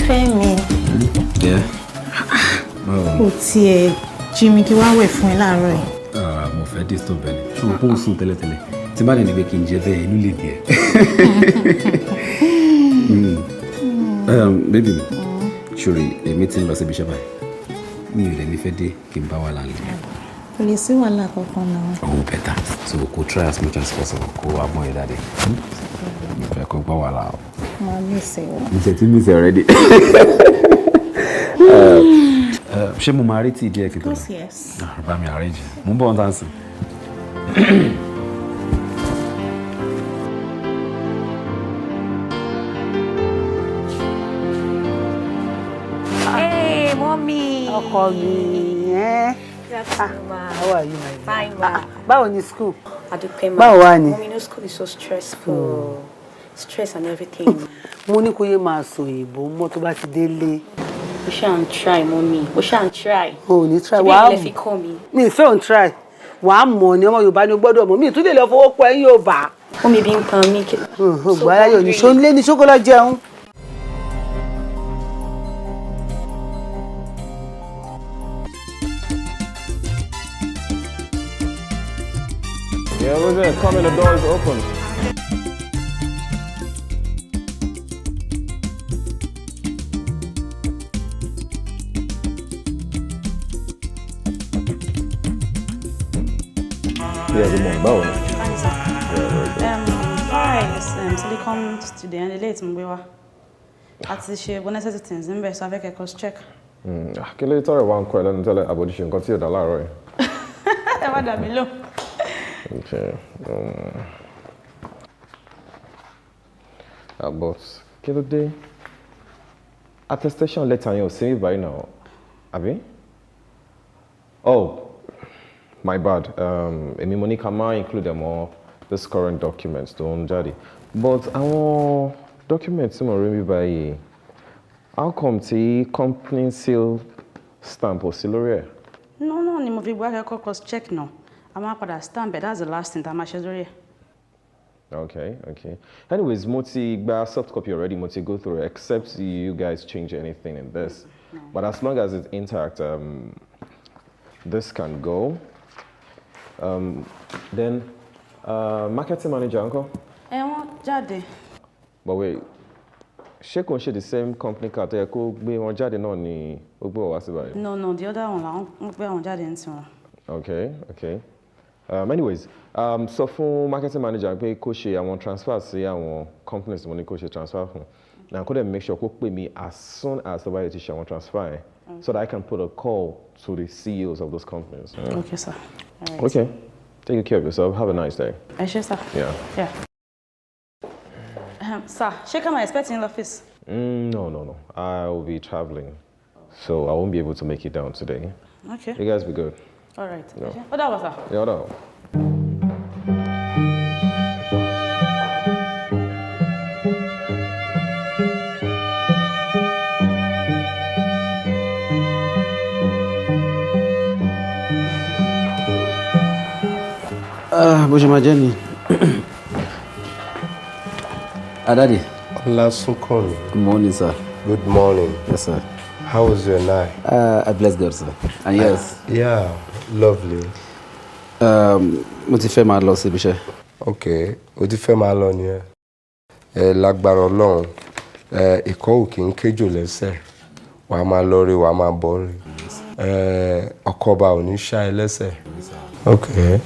Fẹ́mi. Yeah. Ó tiẹ̀ jí mi kí wá wẹ̀ fún ẹ láàárọ̀ yìí. Mo fẹ́ disturb ẹ. Ṣé o kò sùn tẹ́lẹ̀tẹ́lẹ̀? Tí bá dẹ̀ ní pé kí n jẹ bẹ́ẹ̀ inú lè bí ẹ. Baby mi, ṣòro èmi ti ń lọ síbi iṣẹ́ báyìí. Mi ò lè ní fẹ́ dé kí n bá wà láàrin. Kò lè sí wàhálà kankan náà. Oh, better. So we'll try as much as possible. Go have more daddy. If I could go allow. I miss you. You miss already. Ṣé mo máa rí tí díẹ̀ kí tó lọ? Of course, yes. Bá mi arrange. Mo ń bọ̀ on dancing. Hey, mommy. Ọkọ mi, how are you, my Fine, ma. Báwo ni school? Báwo wà ni? Mommy, no school is so stressful. Stress and everything. Mo ní kó yé máa sọ èèbó mọ́ tó bá ti délé. We shan't try, mommy. We shan't try. Oh, ní try. Wàá mọ̀. Call me. Mi ìfẹ́ òun try. Wàá mọ̀ ni ọmọ Yorùbá ni o gbọ́dọ̀ mọ̀. Mi tún lè lọ fowó pọ̀ ẹ̀yin Yorùbá. Mommy bí n pan mi. Gbàrà yóò ní ṣó ń lé ní ṣókòlá jẹun. Yeah, what's that? Come in, the door is open. Yeah, good morning. Báwo ni? Fine, sir. Hi, Silicon student, the late Mbewa. Àti ṣe necessary things níbẹ̀, so I fẹ́ kẹ́ cross check. Kí ló tọrọ wá ń kọ́ ẹ lẹ́nu tẹ́lẹ̀ àbòdìṣe nǹkan tí ò dá láàárọ̀ yìí? Ẹ má dà mí lò. Okay. But kí ló dé? Attestation letter yẹn ò sí báyìí náà, àbí? Oh, my bad. Èmi mo ní ká máa include them all this current documents tó ń jáde. But àwọn documents tí mo rí mi báyìí, how come tí company seal stamp ò sí lórí ẹ̀? No, ni mo fi gbá kẹ́kọ̀ọ́ cross check náà. A máa padà stamp it, that's the last thing tá a máa ṣe lórí ẹ̀. Okay. Anyways, mo ti gba soft copy already, mo ti go through it, except you guys change anything in this. No. But as long as it's intact, this can go. Then, marketing manager, uncle? Wọ́n jáde. But wait, ṣé kò ń ṣe the same company car tó yẹ kó gbé wọn jáde náà ni ó gbé wọn wá sí báyìí? No, the other one làwọn gbé àwọn jáde ní tiwọn. Okay. Anyways, sọ fún marketing manager pé kó ṣe àwọn transfer sí àwọn companies mo ní kó ṣe transfer fún. Now, could make sure kó pè mí as soon as the buyer ṣe àwọn transfer so that I can put a call to the CEOs of those companies. Okay, sir. All right. Okay. Take good care of yourself. Have a nice day. Sure, sir. Yeah. Sir, am I expecting in the office? No. I will be traveling, so I won't be able to make it down today. Okay. You guys be good. All right. No. What that was, sir? Yeah, no. Bó ṣe máa jẹ́ ni. Daddy. Olasunkun. Good morning, sir. Good morning. Yes, sir. How was your night? I bless God, sir. And yes. Yeah, lovely. Mo ti fẹ́ máa lọ síbi iṣẹ́. Okay, o ti fẹ́ máa lọ nìyẹn. Lágbára Ọlọ́run, ìkọ́ ò kì í kéjò lẹ́sẹ̀. Wàá máa lọ rí, wàá máa bọ̀ rí. Ọkọ ọba ò ní ṣá ẹ lẹ́sẹ̀. Okay.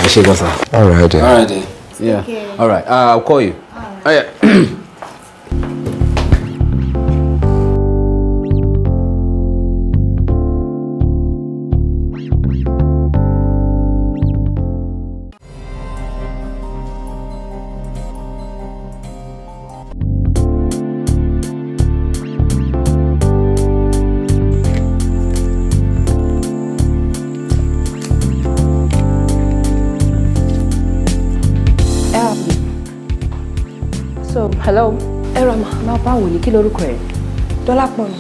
Ẹ ṣé gan, sir. All right then. All right then. Yeah. All right. I'll call you. Oh, yeah. Hello. Rama. Ma báwo ni kí lorúkọ ẹ? Dọ́lápọ̀ ni.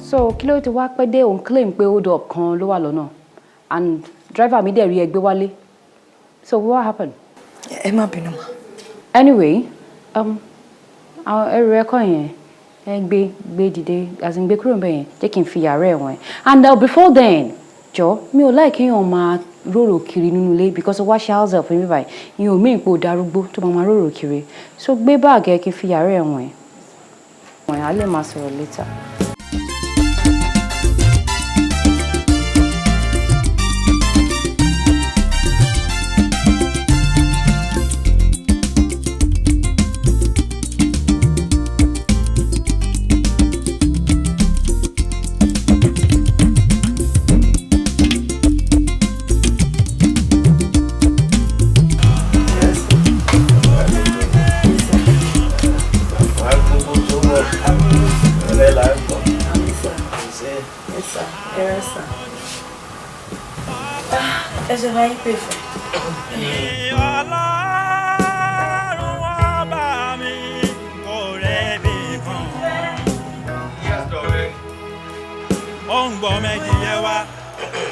So kí ló ti wá pẹ́ dé òun claim pé hold up kan ló wà lọ́nà and driver mi dẹ̀ rí ẹ gbé wálé. So what happened? Ẹ má bínú ma. Anyway, àwọn ẹrù ẹ̀kọ́ yẹn gbé dìde as in gbé kúrò ńbẹ̀ yẹn jẹ́ kí n fi yàrá ẹ̀ wọ̀n ẹ̀ and before then jọ mi ò like kéèyàn máa rorò kiri nínú ilé because wá ṣe house help mi báyìí ìyẹn ò mí ìpò darúgbó tó máa rorò kiri so gbé báàgì ẹ̀ kí n fi yàrá ẹ̀ wọ̀n ẹ̀ á lè máa sọ̀rọ̀ later. Ẹ máa ń pè fún. Ó ń gbọ́ méjì yẹ wá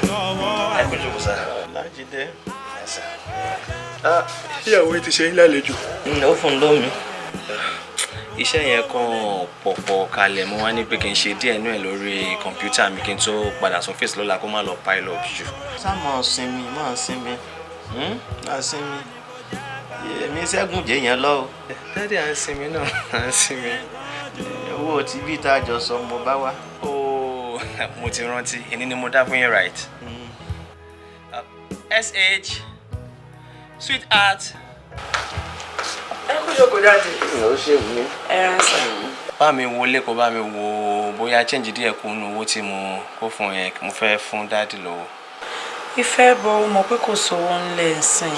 lọ́wọ́. Ẹ kò jókòó sá. Lájídé. Ìyàwó ti ṣe ń lálejò. Ó fún un lómi. Iṣẹ́ yẹn kan pọ̀pọ̀ kalẹ̀ mo wá ní pé kí n ṣe díẹ̀ nú ẹ̀ lórí kọ̀ǹpútà mi kí n tó padà sọ́fíìsì lọ́la kó má lọ pile up jù. Sá máa sinmi máa sinmi èmi Ṣẹ́gun jẹ́ yẹn lọ o. Dádì à ń sinmi náà à ń sinmi. Owó tí bí tá a jọ sọ mo bá wá. Mo ti rántí ìní ni mo dá fún yín right. SH sweetheart. Ẹ kú jókòó jáde. Ó ṣe mí. Ẹ ránṣẹ́. Bá mi wọlé kó bá mi wo bóyá change díẹ̀ kún nu owó tí mo kó fún yẹn mo fẹ́ fún dáàdì lówó. Ìfẹ́ bọ̀ mọ̀ pé kò sówó ńlẹ̀ ńsìn.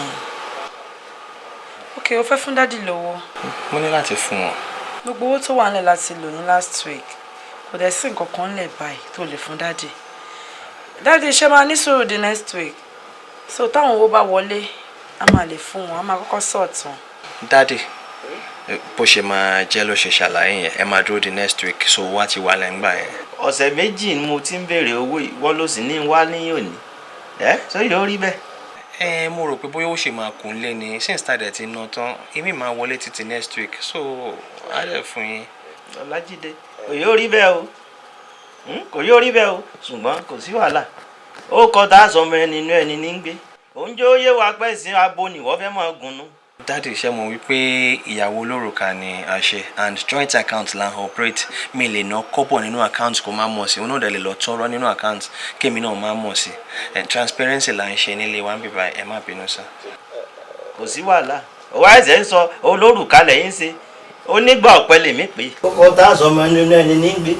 Okay, o fẹ́ fún dáàdì lówó. Mo ní láti fún wọn. Gbogbo owó tó wà ńlẹ̀ láti lò ní last week. Kò dẹ̀ sí nǹkan kan ńlẹ̀ báyìí tó lè fún dáàdì. Dáàdì ṣe máa ní sùúrù the next week. So táwọn owó bá wọlé, a máa lè fún wọn, a máa kọ́kọ́ sort wọn. Daddy, bó ṣe máa jẹ́ ló ṣe ṣàlàyé yẹn, ẹ máa dúró di next week so wá ti wà lẹ́ngbà yẹn. Ọ̀sẹ̀ méjì ni mo ti ń béèrè owó ìwọ ló sì ní wá ní òní. Ṣé yóò rí bẹ́ẹ̀? Mo rò pé bóyá ó ṣe máa kún lé ni since tàdé ti ná tán èmi máa wọlé títí next week so á lè fún yín. Ọlájídé kò yóò rí bẹ́ẹ̀ o kò yóò rí bẹ́ẹ̀ o ṣùgbọ́n kò sí wàhálà ó kọ́ tá a sọ ọmọ ẹni inú ẹni ní gbé òun jẹ́ ó yé wa pẹ́ sí abo nìwọ́ fẹ́ máa gùnnú. Dáàdì ṣe mọ̀ wípé ìyàwó olórùka ni a ṣe and joint account la operate mi lè ná kọ́bọ̀ nínú account kó má mọ̀ sí òun náà dẹ̀ lè lọ tọrọ nínú account kémi náà má mọ̀ sí transparency là ń ṣe nílé wa ń bíbá ẹ má bínú sá. Kò sí wàhálà òwò àìsàn ń sọ olórùka lẹ́yìn ṣe onígbà ọ̀pẹ lèmi pé. Kókó tá a sọ ọmọ nínú ẹni ní gbé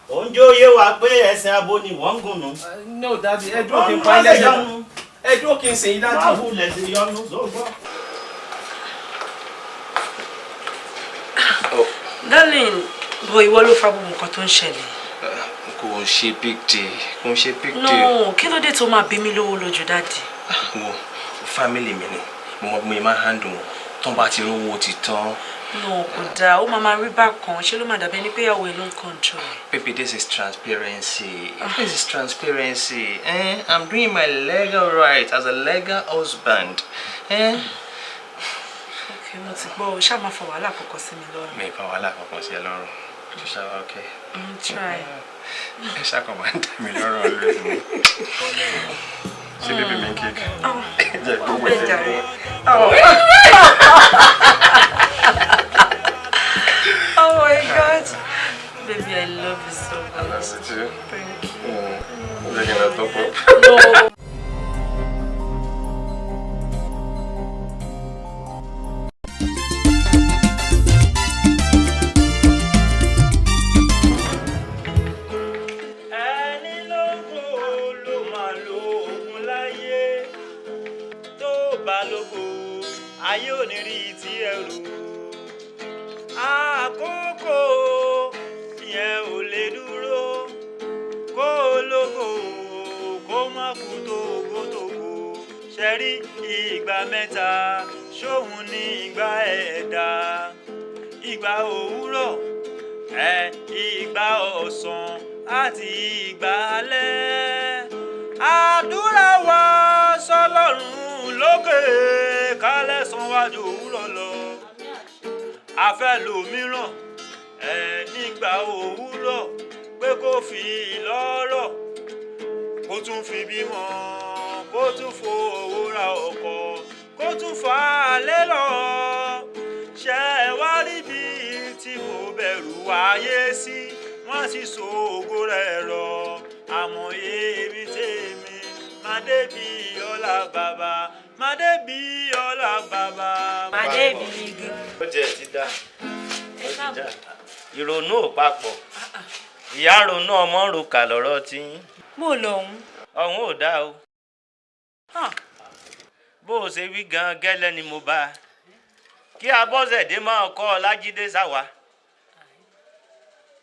òun jẹ́ ó yé wa pé ẹ̀sìn abo ni wọ́n ń gùnnú. No daddy ẹ dúró kí n pa ilé ẹjọ́ ẹ dúró kí n sìn dájú. Báwo lẹ ti yọnu sóògbọ́. Darling, bro, ìwọ ló fa gbogbo nǹkan tó ń ṣẹlẹ̀. Kò ṣe big deal. Kò ṣe big deal. No, kí ló dé tó máa bí mi lówó lójú dáàdì? Wo family mi ni mo mọ bí mo máa handle wọn tó bá ti rówó ti tán. No, kò dáa, ó máa rí bákan, ṣé ló máa dàbí ẹni pé ìyàwó ẹ̀ ló ń control. Baby, this is transparency. This is transparency. I'm doing my legal right as a legal husband. Okay, mo ti gbọ́, ṣá máa fa wàhálà kankan sí mi lọ́rùn. Mi fa wàhálà kankan sí ẹ lọ́rùn. Ṣé ṣá okay? Try. Ẹ ṣá kàn máa ń dà mí lọ́rùn always ni. Ṣé bébí mi ń kéèkì? Jẹ́ gbogbo ẹ̀ jẹ́. Oh my God. Baby, I love you so much. I love you too. Thank you. You're gonna top up. No. Ayé ò ní rí ti ẹrù àkókò yẹn ò lè dúró kó lógo kó má kú tógótógó ṣẹ́rí ìgbà mẹ́ta ṣóhun ní ìgbà ẹ̀dá ìgbà òwúrọ̀ ìgbà ọ̀sán àti ìgbà alẹ́ àdúrà wa sọ́lọ́run lókè kálẹ̀ sanwájú òwúrọ̀ lọ afẹ́ lòmíràn ní nígbà òwúrọ̀ pé kó fi lọ́rọ̀ kó tún fi bímọ kó tún fowó ra ọkọ̀ kó tún fà á lé lọ ṣe wá rí bí tí mo bẹ̀rù wáyé sí wọ́n sì ṣògo rẹ̀ rọ àmọ́ èmi tèmi má débi ọlá bàbá má débi ọlá bàbá. má débi igi. ó tiẹ̀ ti dá ó ti dá ìrònú ò papọ̀ ìyá ronú ọmọ ròkà lọ́rọ̀ tí yín. mo lòun. ọ̀hún ò dá o bó o ṣe wí gan gẹ́lẹ́ ni mo bá a kí Abọ́sẹ̀dé máa kọ́ ọ Lájídé sáwà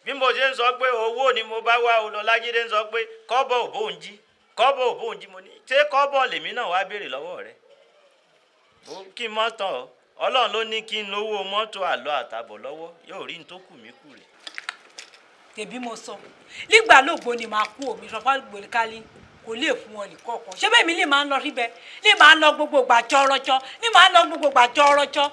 bí mo ṣe ń sọ pé owó ni mo bá wá o lọ Lájídé ń sọ pé kọ́bọ̀ ò bóun jí kọ́bọ̀ ò bóun jí mo ní ṣé kọ́bọ̀ lèmi náà wá béèrè lọ́wọ́ rẹ̀ kí n mọ́ tán ọ Ọlọ́run ló ní kí n lówó mọ́tò àlọ́ àtàbọ̀ lọ́wọ́ yóò rí n tó kù mí kù rè. tèbí mo sọ nígbà lóògbó ni màá kú omi sọfá gbòlíkálí kò lè fún wọn nìkọ̀ọ̀kan ṣé bẹ́ẹ̀ mi lè máa ń lọ síbẹ̀ lè máa ń lọ gbogbo ìgbà jọrọjọ lè máa ń lọ gbogbo ìgbà jọrọjọ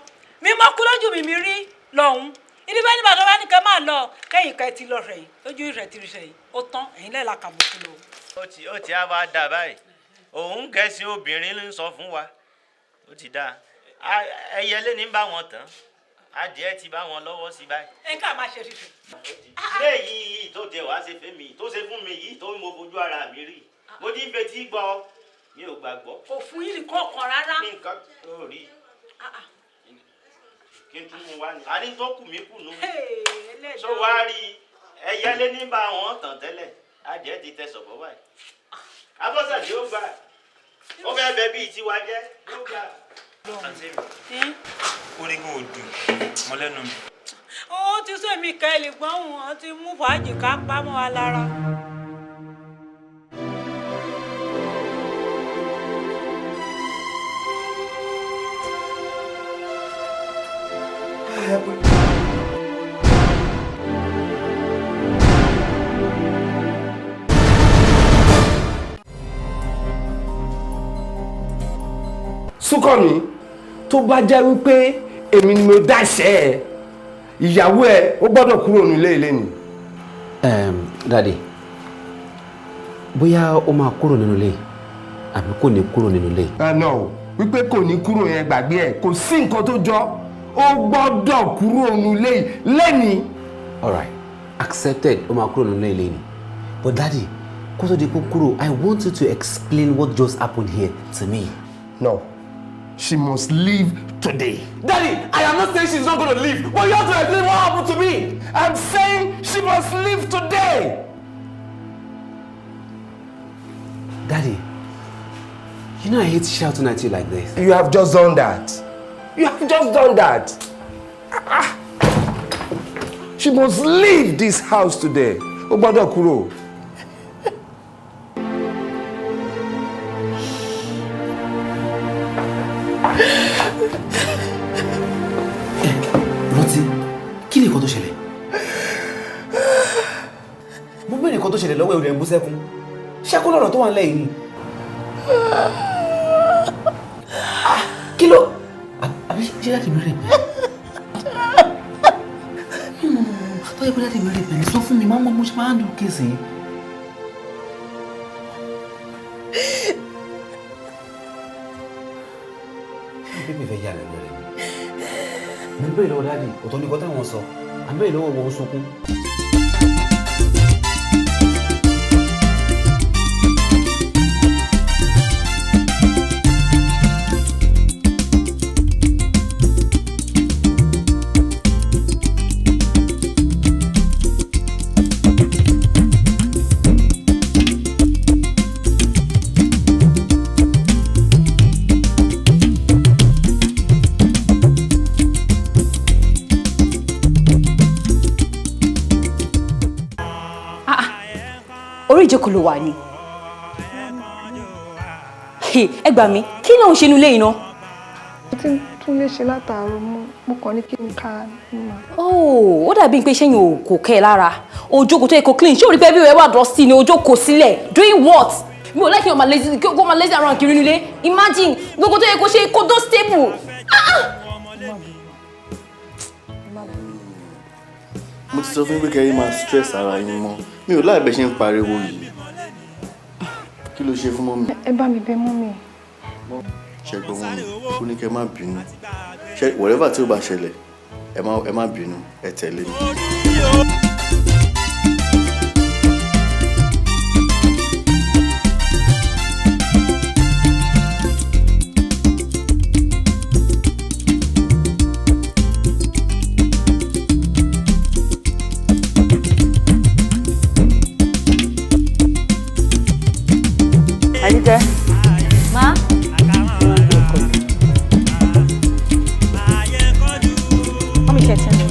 mi mọ kú lójú mi rí lọ́hùn ìdí bẹ́ẹ̀ nígbà tó bá ní kẹ́ máa lọ kẹ́yìn kẹ́ ti lọ rẹ̀ yìí lójú ìrẹ̀ ti rẹ̀ yìí ó tán ẹ̀yin lẹ́la kàbùkù lọ. ó ti á wá dà báyìí òun gẹ̀ẹ́sì obìnrin ló ń sọ fún wa ó ti dá ẹyẹlé ní bá wọn tán adìẹ ti bá wọn lọ́wọ́ sí báyìí. ẹ ká máa ṣe ṣíṣe. ṣé yìí tó tẹ wá ṣe fẹ́ mi tó ṣe fún mi yìí tó mo fojú ara mi rí mo ti ń fetí gbọ́ mi ò gbàgbọ́. kò fún yín nìkan ọkàn rárá. ní nǹkan tó rí kí n tún mú wá ní. a ní tó kù mí kù nù. ṣó wá rí ẹyẹlé ní bá wọn tàn tẹ́lẹ̀ adìẹ ti tẹ sọ̀bọ̀ báyìí. Abọ́sẹ̀dé ó gbà ó fẹ́ bẹ bíi tiwa jẹ́ ó gbà. ó ní kó o dùn mọ́ lẹ́nu mi. ó ti sọ èmi ká ẹ lè gbọ́n wọn ti mú fàájì ká pamọ́ wa lára. Súnkànmí tó bá jẹ́ wípé èmi ni mo dáṣẹ́ ẹ̀ ìyàwó ẹ̀ ó gbọ́dọ̀ kúrò nílé ilé ni. Daddy bóyá ó máa kúrò nínú ilé àbí kò ní kúrò nínú ilé. No wípé kò ní kúrò yẹn gbàgbé ẹ̀ kò sí nǹkan tó jọ ó gbọ́dọ̀ kúrò nílé lẹ́ni. Alright, accepted ó máa kúrò nínú ilé ni. But Daddy kó tó di kó kúrò I want you to explain what just happened here to me. No. She must leave today. Daddy, I am not saying she's not going to leave, but you have to explain what happened to me. I'm saying she must leave today. Daddy, you know I hate shouting at you like this. You have just done that. You have just done that. She must leave this house today. Ó gbọ́dọ̀ kúrò. Rotí, kí ni nǹkan tó ṣẹlẹ̀? Mo bẹ̀rẹ̀ nǹkan tó ṣẹlẹ̀ lọ́wọ́ ẹ̀rù rẹ̀ ń bú sẹ́kún. Ṣé kó lọ́rọ̀ tó wà nílẹ̀ yìí ni? Kí ló? Àbí ṣé láti mi rè pẹ́? Tó yẹ pé láti mi rè pẹ́ ni sọ fún mi, máa mọ mo ṣe máa ń dùn kéèsì yìí. Bébí fẹ́ yà lẹ́nu rẹ̀. Mo ń bèèrè lọ́wọ́ dáàdì, ọ̀tọ̀ ní kọ́tà wọn sọ. À ń bèèrè lọ́wọ́ wọn sunkún. Ìjókòó ló wà ní. Ẹ gbà mí, kí ló ń ṣe nílé iná? Mo ti tún lè ṣe látàárọ̀ mo kàn ní kí n ká ní. Ó dàbí pé ṣẹ́yìn ò kò kẹ́ ẹ lára. Ojókòó tó yẹ kó clean. Ṣé o rí pé bí ẹ wà dusty ni ojókòó sílẹ̀? Doing what? Mi ò like kí o máa lazy around kiri nílé. Imagine gbogbo tó yẹ kó ṣe kó tó stable. Mo ti sọ fún pé kẹ́yìn máa stress ara yín mọ́. Mi ò láì bẹ́ ṣe ń pariwo yìí. Kí ló ṣe fún mọ́mì? Ẹ bá mi bẹ̀ mọ́mì. Ṣẹ́gun mọ́mì, ó ní kẹ́ má bínú. Whatever tí ó bá ṣẹlẹ̀, ẹ má bínú, ẹ tẹ̀lé mi. Àníkẹ́. Ma? Mọ́mí ṣe ti ń lọ.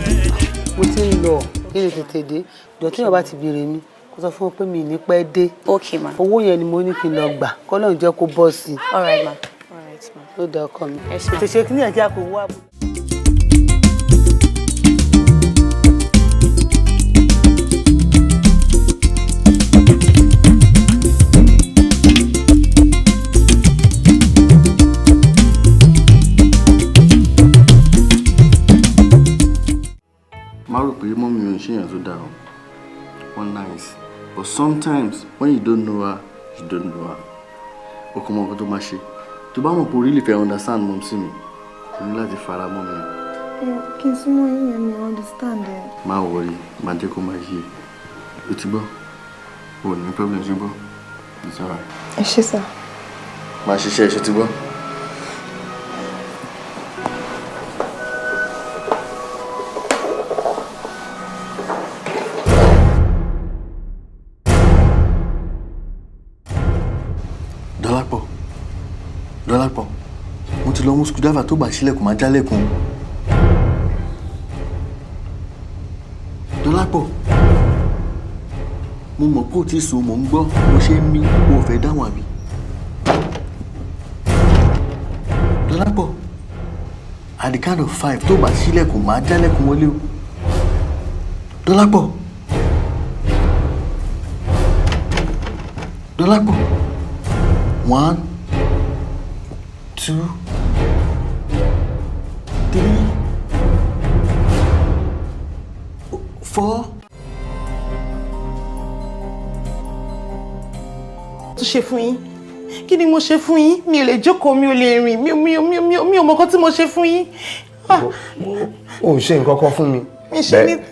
Mo ti ń lọ kí ni tètè dé. Ìjọ tí yóò ti béèrè mi kó sọ fún wọn pé mi ní pẹ́ dé. Okay ma. Owó yẹn ni mo ní kí n lọ gbà kọ́lọ́run jẹ́ kó bọ́ sí i. All right ma. All right ma. Ó da ọkọ mi. Tètè ṣe kí ni ẹ̀jẹ̀ àpò owó àbò. Mommy ò ń ṣèyàn tó dáa o. One nice. But sometimes when you don't know her, you don't know her. O kò mọ nǹkan tó máa ṣe. Tó bá mọ̀ pé o really fẹ́ understand mom sí mi, o ní láti fara mọ́ mi. Kí n súnmọ́ yín yẹn mi understand ẹ. Má worry, má jẹ́ kó máa yé. O ti gbọ́? O ní problem ṣùgbọ́n. It's alright. Ẹ ṣé sà. Máa ṣiṣẹ́ ẹ ṣe ti gbọ́? Dọ́lápọ̀, mo ti lọ mú skudava tó bá sílẹ̀kùn máa jálẹ̀kùn. Dọ́lápọ̀, mo mọ̀ pé ó ti sùn mò ń gbọ́ mo ṣe ń mí o ò fẹ́ dáhùn àbí. Dọ́lápọ̀, at the count of 5 tó bá sílẹ̀kùn máa jálẹ̀kùn wọlé o. Dọ́lápọ̀. Dọ́lápọ̀. 1, 2, 3, 4. Tó ṣe fún yín? Kí ni mo ṣe fún yín? Mi ò lè jókòó, mi ò lè rìn, mi ò mọ nǹkan tí mo ṣe fún yín. Ó ṣe nǹkan kan fún mi.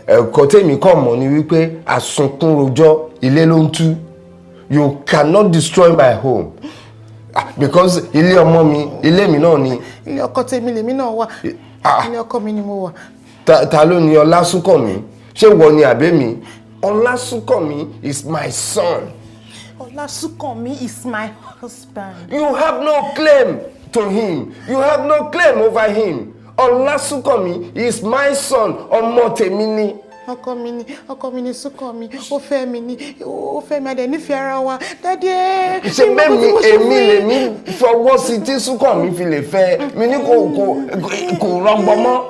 Ẹ̀kọ́ tèmi kàn mọ̀ ni wípé àsunkún rojọ́ ilé ló ń tú. You cannot destroy my home. Because ilé ọmọ mi, ilé mi náà ni. Ilé ọkọ tèmi lèmi náà wà. Ilé ọkọ mi ni mo wà. Ta ló ni Ọlásùnkànmí? Ṣé wọ ni àbẹ́ mi? Ọlásùnkànmí is my son. Ọlásùnkànmí is my husband. You have no claim to him. You have no claim over him. Ọlásùnkànmí is my son. Ọmọ tèmi ni. Ọkọ mi ni Súnkànmí, ó fẹ́ mi adẹ̀ nífẹ̀ẹ́ ara wa. Daddy ẹ. Ṣé bẹ́ẹ̀ni èmi lèmi fọwọ́ sí tí Súnkànmí fi lè fẹ́ mi ní kò rọgbọ mọ́.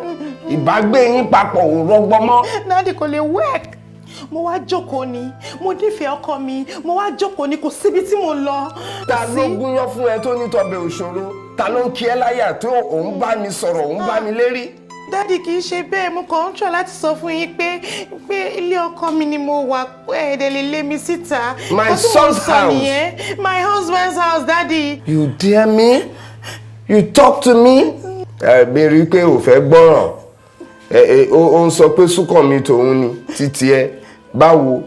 Ìbágbé yín papọ̀ ò rọgbọ mọ́. Daddy kò lè work. Mo wá jókòó ni, mo nífẹ̀ẹ́ ọkọ mi, mo wá jókòó ni kò síbi tí mo lọ. Ta ló gúnyán fún ẹ tó ní tọbẹ̀ òṣòro? Ta ló ń kí ẹ láyà tó òun bá mi sọ̀rọ̀, òun bá mi lérí? Daddy kì í ṣe bẹ́ẹ̀, mo kàn ń try láti sọ fún yín pé ilé ọkọ mi ni mo wà, ẹ̀ẹ́dẹ̀ lè lé mi síta. My son's house. My husband's house, Daddy. You dare me? You talk to me? Mi rí i pé ò fẹ́ gbọ́ràn. Ó ń sọ pé Súnkànmí tòun ni títí ẹ. Báwo?